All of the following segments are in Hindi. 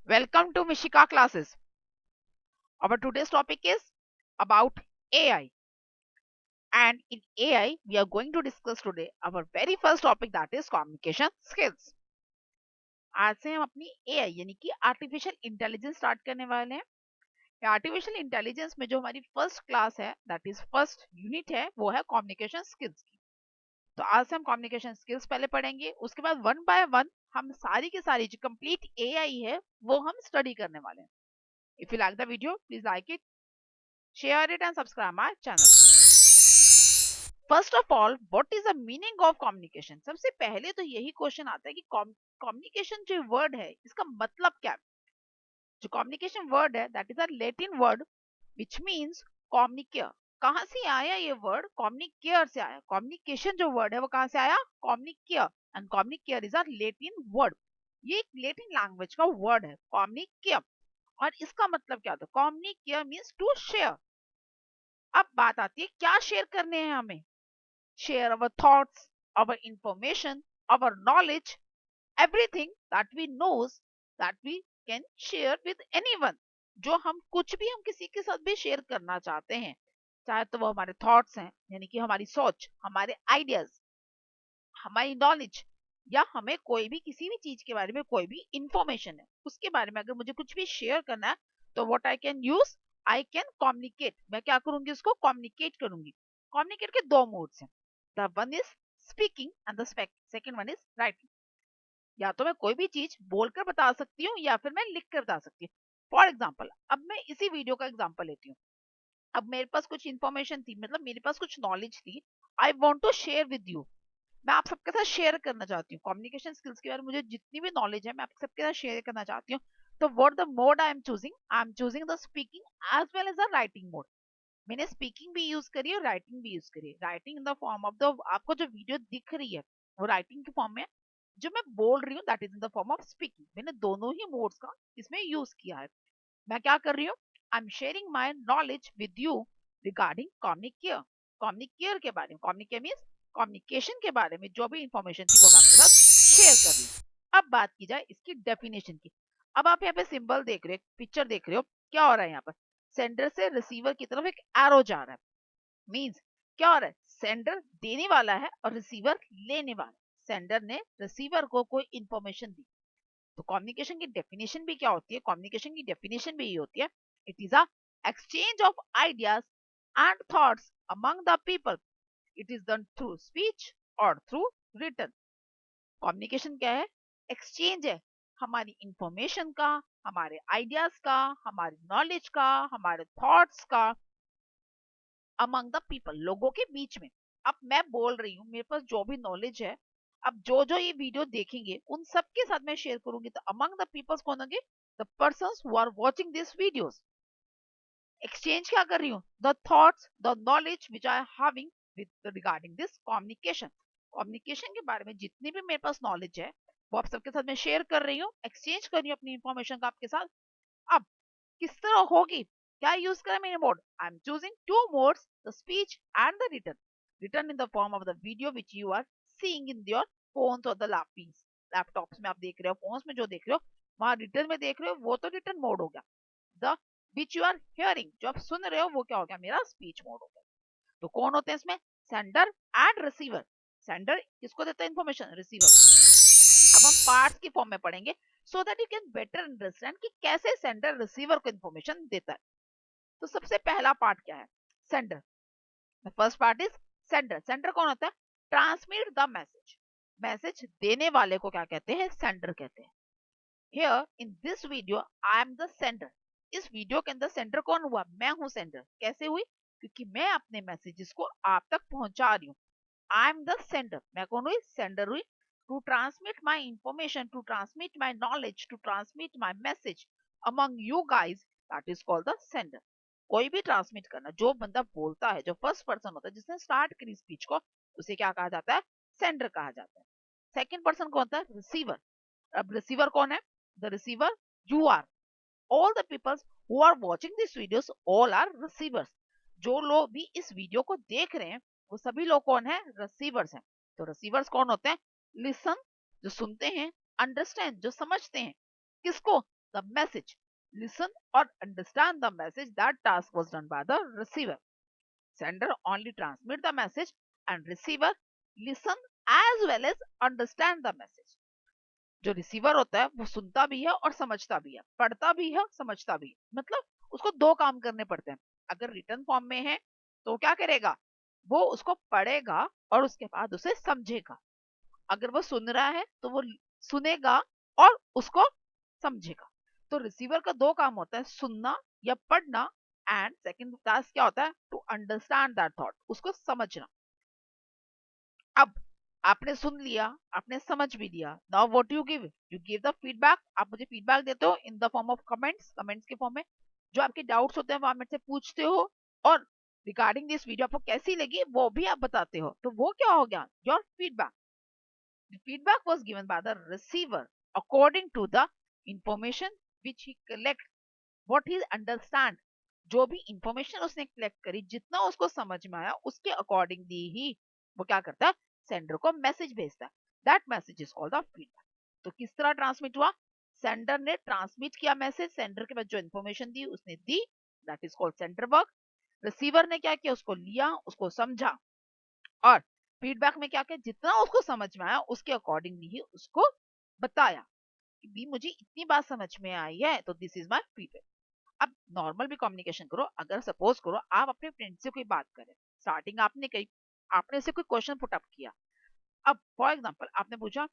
Welcome to Mishika classes. Our today's topic is about AI. And in AI, we are going to discuss today our very first topic, that is communication skills. आज से हम अपनी AI यानी कि आर्टिफिशियल इंटेलिजेंस स्टार्ट करने वाले हैं। आर्टिफिशियल इंटेलिजेंस में जो हमारी फर्स्ट क्लास है, दैट इज फर्स्ट यूनिट है, वो है कम्युनिकेशन स्किल्स की। तो आज से हम कम्युनिकेशन स्किल्स पहले पढ़ेंगे, उसके बाद वन बाय वन हम सारी की सारी जो कंप्लीट AI है वो हम स्टडी करने वाले हैं। If you like the video, please like it, share it and subscribe my channel. First of all, what is the meaning of communication? सबसे पहले तो यही क्वेश्चन आता है कि कम्युनिकेशन जो वर्ड है इसका मतलब क्या है। जो कम्युनिकेशन वर्ड है that is a Latin word which means communicare. कहां से आया ये वर्ड? कम्युनिकेयर से आया। कम्युनिकेशन जो वर्ड है वो कहां से आया? Communicare. And communicare is a Latin word. ये एक लैटिन लैंग्वेज का वर्ड है कम्युनिकेयर। और इसका मतलब क्या होता है? Communicare means to share. अब बात आती है क्या शेयर करने हैं हमें। Share our thoughts, our information, our knowledge, everything that we knows, that we can share with anyone. जो हम कुछ भी हम किसी के साथ भी शेयर करना चाहते हैं, चाहे तो वो हमारे थॉट्स हैं यानी कि हमारी सोच, हमारे आइडियाज, हमारी नॉलेज, या हमें कोई भी किसी भी चीज के बारे में कोई भी इंफॉर्मेशन है उसके बारे में अगर मुझे कुछ भी शेयर करना है, तो what I can use, I can communicate. मैं क्या करूंगी? उसको कम्युनिकेट करूंगी। कम्युनिकेट के दो मोड्स हैं। The one is speaking and the second one is writing. या तो मैं कोई भी चीज बोलकर बता सकती हूँ या फिर मैं लिख कर बता सकती हूँ। फॉर एग्जाम्पल, अब मैं इसी वीडियो का एग्जाम्पल लेती हूँ। अब मेरे पास कुछ इन्फॉर्मेशन थी, मतलब मेरे पास कुछ नॉलेज थी। I want to share with you. मैं आप सबके साथ शेयर करना चाहती हूँ कम्युनिकेशन स्किल्स के बारे में। मुझे जितनी भी नॉलेज है मैं आप सबके साथ शेयर करना चाहती हूँ। तो what the mode I am choosing the speaking as well as the writing mode. मैंने स्पीकिंग भी यूज करी है, राइटिंग भी यूज करी है। Writing in the form of the, आपको जो वीडियो दिख रही है वो राइटिंग के फॉर्म में है। जो मैं बोल रही हूँ that is in the form of speaking. मैंने दोनों ही मोड्स का इसमें यूज किया है। मैं क्या कर रही हूँ? I am sharing my knowledge with you regarding communicare. Communicare के बारे में, कम्युनिकेयर मीन्स कम्युनिकेशन के बारे में जो भी इंफॉर्मेशन थी वो मैं आपके साथ शेयर कर रही हूँ। अब बात की जाए इसकी डेफिनेशन की। अब आप यहाँ पे सिंबल देख रहे हो, पिक्चर देख रहे हो, क्या हो रहा है यहाँ पर? सेंडर से रिसीवर की तरफ एक एरो जा रहा है। मीन्स क्या हो रहा है? सेंडर देने वाला है और रिसीवर लेने वाला है। सेंडर ने रिसीवर को कोई इंफॉर्मेशन दी। तो कम्युनिकेशन की डेफिनेशन भी क्या होती है? कम्युनिकेशन की डेफिनेशन भी ये होती है, it is a exchange of ideas and thoughts among the people. It is done through speech और थ्रू रिटन। कम्युनिकेशन क्या है? एक्सचेंज है हमारी इंफॉर्मेशन का, हमारे आइडियाज का, हमारी नॉलेज का, हमारे थॉट्स का अमंग द पीपल, लोगों के बीच में। अब मैं बोल रही हूँ, मेरे पास जो भी नॉलेज है, अब जो जो ये वीडियो देखेंगे उन सबके साथ मैं शेयर करूंगी। तो अमंग द पीपल्स कौन होंगे? The persons who are watching this videos. Exchange क्या कर रही हूँ? The thoughts, the knowledge which I having with regarding this communication. Communication के बारे में जितनी भी मेरे पास नॉलेज है वो आप सबके साथ मैं शेयर कर रही हूँ, एक्सचेंज कर रही हूँ अपनी इंफॉर्मेशन का आपके साथ। अब किस तरह होगी? क्या यूज करें मेरे mode? I am choosing two modes, the speech and the written. Written in the form of the video which you are seeing in your phones और द लैपटॉप्स में आप देख रहे हो, फोन्स में जो देख रहे हो वहां रिटन में देख रहे हो, वो तो रिटन मोड हो गया। The which you are hearing, जो आप सुन रहे हो, वो क्या हो गया? मेरा स्पीच मोड हो गया। तो कौन होते हैं इसमें? Sender and receiver. सेंडर किसको देता है इंफॉर्मेशन? रिसीवर। अब हम पार्ट्स की फॉर्म में पढ़ेंगे so that you can better understand कि कैसे सेंडर रिसीवर को इंफॉर्मेशन देता है। तो सबसे पहला पार्ट क्या है? Sender. The first part is sender. Sender कौन होता है? Transmit the message. मैसेज देने वाले को क्या कहते हैं? सेंडर कहते हैं। Here in this video I am the sender. इस वीडियो के अंदर सेंडर कौन हुआ? मैं हूं सेंडर। कैसे हुई? क्योंकि मैं अपने मैसेजेस को आप तक पहुंचा रही हूँ। I am the sender. मैं कौन हुई? सेंडर हुई। To transmit my information, to transmit my knowledge, to transmit my message among you guys, that is called the sender. कोई भी ट्रांसमिट करना, जो बंदा बोलता है, जो फर्स्ट पर्सन होता है जिसने स्टार्ट करी स्पीच को, उसे क्या कहा जाता है? सेंडर कहा जाता है। सेकेंड पर्सन कौन होता है? रिसीवर। अब रिसीवर कौन है? The receiver you are. All the peoples who are watching this videos, all are receivers. जो लोग भी इस वीडियो को देख रहे हैं वो सभी लोग कौन है? रिसीवर्स हैं। तो रिसीवर्स कौन होते हैं? लिसन, जो सुनते हैं, अंडरस्टैंड, जो समझते हैं। किसको? the message. Listen or understand the message. That task was done by the receiver. Sender only transmit the message and receiver listen as well as understand the message. जो रिसीवर होता है वो सुनता भी है और समझता भी है, पढ़ता भी है, समझता भी है। मतलब उसको दो काम करने पड़ते हैं। अगर रिटर्न फॉर्म में है तो क्या करेगा, वो उसको पढ़ेगा और उसके बाद उसे समझेगा। अगर वो सुन रहा है तो वो सुनेगा और उसको समझेगा। तो रिसीवर का दो काम होता है, सुनना या पढ़ना, एंड सेकंड टास्क क्या होता है, टू अंडरस्टैंड दैट थॉट, उसको समझना। अब आपने सुन लिया, आपने समझ भी लिया। Now what you give the feedback. आप मुझे फीडबैक देते हो इन the form of comments, comments के फॉर्म में। जो आपके डाउट्स होते हैं वो आप मेरे से पूछते हो, और रिगार्डिंग दिस वीडियो आपको कैसी लगी वो भी आप बताते हो। तो वो क्या हो गया, your feedback. The feedback was given by the receiver according to the information which he collect, what he understand। जो भी इंफॉर्मेशन उसने कलेक्ट करी, जितना उसको समझ में आया, उसके अकॉर्डिंगली ही वो क्या करता है, सेंडर को मैसेज भेजता है। That message is called the feedback. तो किस तरह ट्रांसमिट हुआ, सेंडर ने ट्रांसमिट किया मैसेज, सेंडर के पास जो इंफॉर्मेशन दी उसने दी, that is called sender work. Receiver ने क्या किया, उसको लिया, उसको समझा, और फीडबैक में क्या किया, जितना उसको समझ में आया उसके अकॉर्डिंगली ही उसको बताया कि भी मुझे इतनी बात समझ में आई है, तो दिस इज माय फीडबैक। अब नॉर्मल भी कम्युनिकेशन करो। अगर सपोज करो आप अपने फ्रेंड से कोई बात करें, स्टार्टिंग आपने कही, आपने से कोई क्वेश्चन पुट अप किया। अब फॉर एग्जांपल आपने पूछा,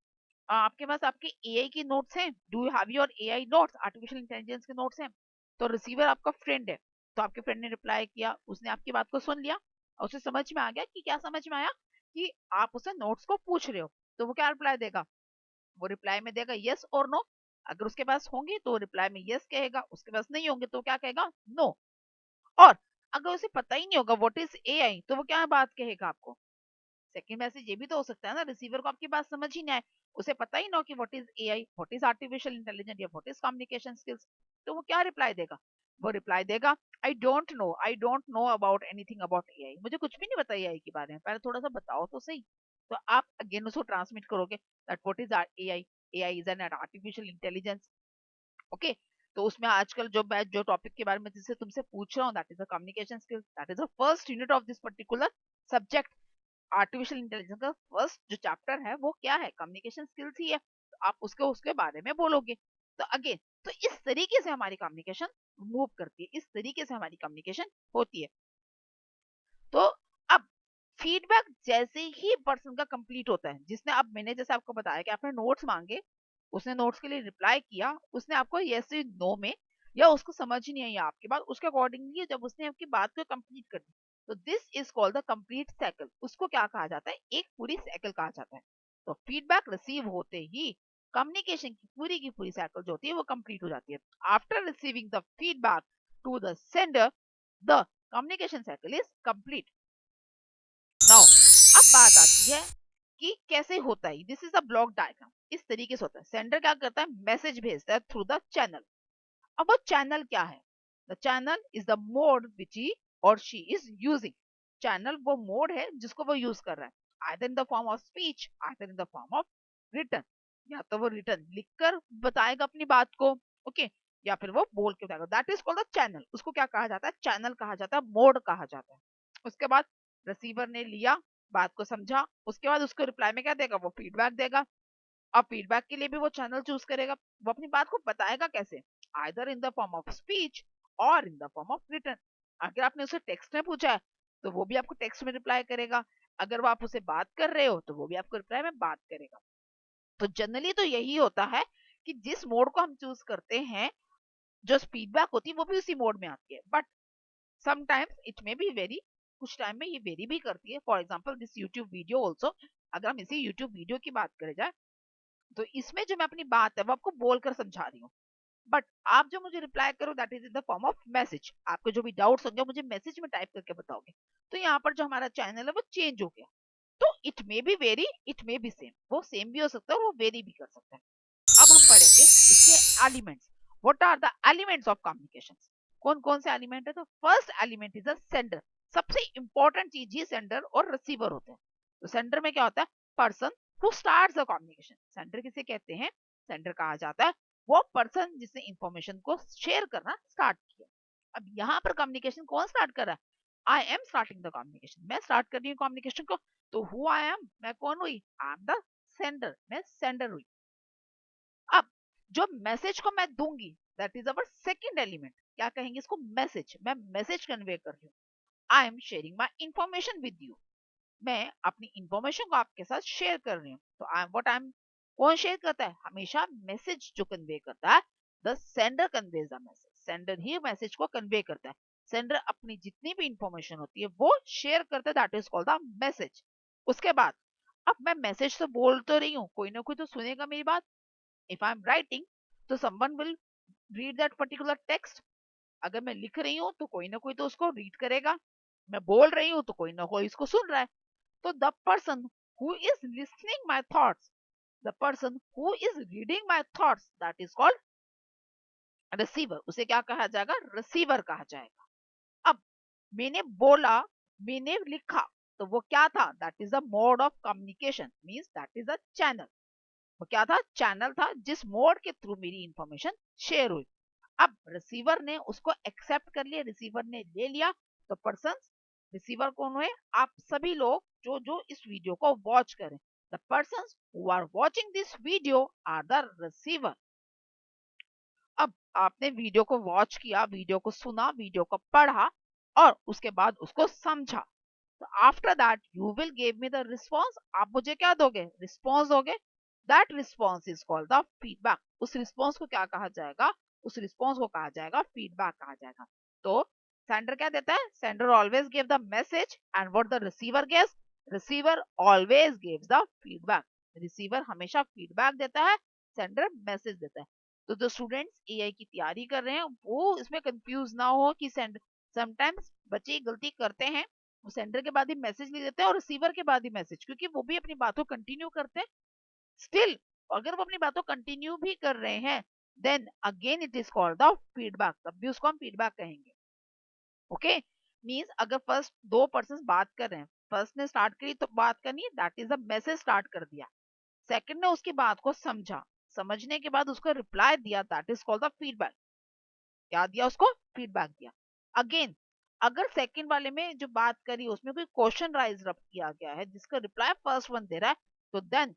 आपके पास आपके एआई की नोट्स हैं, do you have your AI notes, artificial intelligence के नोट्स हैं। तो रिसीवर आपका फ्रेंड है, तो आपके फ्रेंड ने रिप्लाई किया, उसने आपकी बात को सुन लिया और उसे समझ में आ गया कि क्या समझ में आया, कि आप उसे नोट्स को पूछ रहे हो। तो वो क्या रिप्लाई देगा, वो रिप्लाई में देगा यस और नो। अगर उसके पास होंगे तो रिप्लाई में यस कहेगा, उसके पास नहीं होंगे तो क्या कहेगा, नो। और अगर उसे पता ही नहीं होगा व्हाट इज एआई, तो वो क्या बात कहेगा आपको। सेकंड मैसेज ये भी तो हो सकता है ना, रिसीवर को आपकी बात समझ ही नहीं आए, उसे पता ही ना हो कि what is AI, what is artificial intelligence, या व्हाट इज कम्युनिकेशन स्किल्स। तो वो क्या रिप्लाई देगा, वो रिप्लाई देगा I don't know about anything about AI. मुझे कुछ भी नहीं पता एआई के बारे में, पहले थोड़ा सा बताओ तो सही। तो आप अगेन उसको ट्रांसमिट करोगे that what is AI, AI is an artificial intelligence. Okay. तो उसमें आजकल जो मैं जो टॉपिक के बारे में जिससे तुमसे पूछ रहा हूँ, that is a communication skills, that is the first unit of this particular subject. Artificial intelligence का फर्स्ट जो चैप्टर है वो क्या है, कम्युनिकेशन स्किल्स ही है। तो आप उसके उसके बारे में बोलोगे। तो अगेन, तो इस तरीके से हमारी कम्युनिकेशन मूव करती है, इस तरीके से हमारी कम्युनिकेशन होती है। तो अब फीडबैक जैसे ही पर्सन का कंप्लीट होता है, जिसने, अब मैंने जैसे आपको बताया कि आपने नोट्स मांगे, उसने नोट्स के लिए रिप्लाई किया, उसने आपको यस नो में, या उसको समझ ही नहीं आई आपकी बात, उसके अकॉर्डिंगली जब उसने आपकी बात को कंप्लीट कर दी, तो this is called the complete cycle. उसको क्या कहा जाता है, एक पूरी साइकिल कहा जाता है। तो फीडबैक रिसीव होते ही कम्युनिकेशन की पूरी साइकिल जो होती है वो कंप्लीट हो जाती है। After receiving the feedback to the sender, the communication cycle is complete. Now अब बात आती है कि कैसे होता है, this is a block diagram. इस तरीके से होता है, सेंडर क्या करता है, मैसेज भेजता है थ्रू द चैनल। अब वो चैनल क्या है, the channel is the mode which he और शी इज यूजिंग। चैनल वो मोड है जिसको वो यूज कर रहा है, either in the form of speech, either in the form of return. या तो वो रिटर्न लिखकर बताएगा अपनी बात को, ओके, या फिर वो बोल के बताएगा। That is called the channel. उसको क्या कहा जाता है, चैनल कहा जाता है, मोड कहा जाता है। उसके बाद रिसीवर ने लिया, बात को समझा, उसके बाद उसको रिप्लाई में क्या देगा, वो फीडबैक देगा। अब फीडबैक के लिए भी वो चैनल चूज करेगा। वो अपनी बात को बताएगा कैसे, either in the form of speech और in the form of return. अगर आपने उसे टेक्स्ट में पूछा है तो वो भी आपको टेक्स्ट में रिप्लाई करेगा, अगर वो आप उसे बात कर रहे हो तो वो भी आपको रिप्लाई में बात करेगा। तो जनरली तो यही होता है कि जिस मोड को हम चूज करते हैं, जो फीडबैक होती है वो भी उसी मोड में आती है। But sometimes it may be very, कुछ टाइम में ये वेरी भी करती है। For example this YouTube video also, अगर हम इसी यूट्यूब वीडियो की बात करें जाए, तो इसमें जो मैं अपनी बात है वो आपको बोलकर समझा रही हूँ, बट आप जो मुझे रिप्लाई करो that is in the form of message. आपके जो भी डाउट्स होंगे मुझे मैसेज में टाइप करके बताओगे। तो यहाँ पर जो हमारा चैनल है वो चेंज हो गया। तो it may be very, it may be same, वो सेम भी हो सकता है और वो वेरी भी कर सकता है। अब हम पढ़ेंगे इसके elements. What are the elements of communication. कौन कौन से एलिमेंट है, तो first element is the sender. सबसे इंपॉर्टेंट चीज ही सेंडर और रिसीवर होते हैं। तो सेंडर में क्या होता है, person who starts the communication. Sender किसे कहते हैं, सेंडर कहा जाता है वो पर्सन जिसने इंफॉर्मेशन को शेयर करना स्टार्ट किया। अब यहाँ पर कम्युनिकेशन कौन स्टार्ट कर रहा है? I am starting the communication, मैं स्टार्ट कर रही हूँ कम्युनिकेशन को। तो हु आई एम, मैं कौन हुई? आई एम द सेंडर, मैं सेंडर हुई। अब जो मैसेज को मैं दूंगी that is our second element. क्या कहेंगे इसको? मैसेज। मैं मैसेज कन्वे कर रही हूँ। I am sharing my information with you, मैं अपनी इंफॉर्मेशन को आपके साथ शेयर कर रही हूँ। तो I am what I am, कौन शेयर करता है? हमेशा मैसेज जो कन्वे करता है, the sender conveys the message, sender he message को कन्वे करता है। सेंडर अपनी जितनी भी इंफॉर्मेशन होती है वो शेयर करता है, that is called the message. उसके बाद अब मैं मैसेज तो बोल तो रही हूँ, कोई ना कोई तो सुनेगा मेरी बात। इफ आई एम राइटिंग तो someone will read that particular text. अगर मैं लिख रही हूँ तो कोई ना कोई तो उसको रीड करेगा। मैं बोल रही हूँ तो कोई ना कोई इसको सुन रहा है। तो the person who is listening my thoughts, the person who is reading my thoughts, that is called receiver। उसे क्या कहा जाएगा? रिसीवर कहा जाएगा। अब मैंने बोला, मैंने लिखा, तो वो क्या था? That is the mode of communication, means that is a channel. वो क्या था? चैनल था जिस मोड के थ्रू मेरी इंफॉर्मेशन शेयर हुई। अब रिसीवर ने उसको एक्सेप्ट कर लिया, रिसीवर ने ले लिया। तो पर्सन, रिसीवर कौन हुए? आप सभी लोग जो जो इस वीडियो को वॉच करें। The person who are watching this video are the receiver. अब आपने वीडियो को वॉच किया, वीडियो को सुना, वीडियो को पढ़ा और उसके बाद उसको समझा। तो after that you will give me the response. आप मुझे क्या दोगे? रिस्पॉन्स दोगे। That response is called the feedback. उस रिस्पॉन्स को क्या कहा जाएगा? उस रिस्पॉन्स को कहा जाएगा फीडबैक कहा जाएगा। तो सेंडर क्या देता है? Sender always give the message and what the receiver gives? Receiver always gives the feedback. Receiver हमेशा फीडबैक देता है, सेंडर मैसेज देता है। तो जो स्टूडेंट्स एआई की तैयारी कर रहे हैं वो इसमें कंफ्यूज ना हो कि सेंडर, समटाइम्स बच्चे गलती करते हैं, वो सेंडर के बाद ही मैसेज लिख देते हैं और रिसीवर के बाद ही मैसेज, क्योंकि वो भी अपनी बातों कंटिन्यू करते हैं। स्टिल अगर वो अपनी बातों कंटिन्यू भी कर रहे हैं then again it is called the feedback, तब भी उसको हम फीडबैक कहेंगे। ओके, मींस अगर फर्स्ट दो पर्सन बात कर रहे हैं, फर्स्ट ने स्टार्ट करी तो बात करनी, that is the message start कर दिया। सेकंड ने उसकी बात को समझा, समझने के बाद उसको रिप्लाई दिया, that is called the feedback. क्या दिया उसको? फीडबैक दिया। अगेन अगर सेकंड वाले में जो बात करी उसमें कोई क्वेश्चन राइज अप किया गया है जिसका रिप्लाई फर्स्ट वन दे रहा है, तो then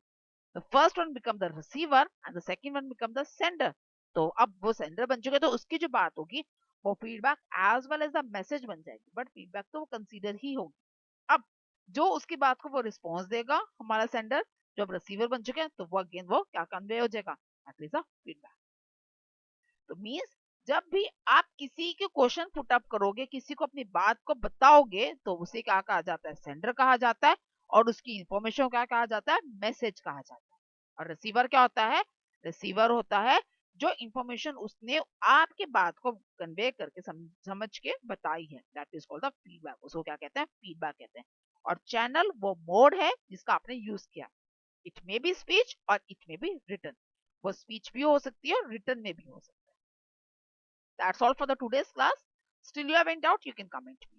the first one become the receiver and the second one become the sender. तो अब वो सेंडर बन चुके, तो उसकी जो बात होगी वो feedback as well as the message बन जाएगी, बट फीडबैक तो वो कंसीडर ही होगी। अब जो उसकी बात को वो रिस्पॉन्स देगा हमारा सेंडर, जो अब रिसीवर बन चुके हैं, तो वो अगेन वो क्या कन्वे हो जाएगा? That is a feedback. तो मीन्स जब भी आप किसी के क्वेश्चन पुट अप करोगे, किसी को अपनी बात को बताओगे, तो उसे क्या कहा जाता है? सेंडर कहा जाता है। और उसकी इंफॉर्मेशन को क्या कहा जाता है? मैसेज कहा जाता है। और रिसीवर क्या होता है? रिसीवर होता है जो इंफॉर्मेशन उसने आपके बात को कन्वे करके समझ के बताई है, that is called the feedback. उसको क्या कहते हैं? फीडबैक कहते हैं। और चैनल वो मोड है जिसका आपने यूज किया। इट मे बी स्पीच और इट मे बी रिटन। वो स्पीच भी हो सकती है और रिटन में भी हो सकती है। That's all for the today's class. Still you have any doubt, you can comment me.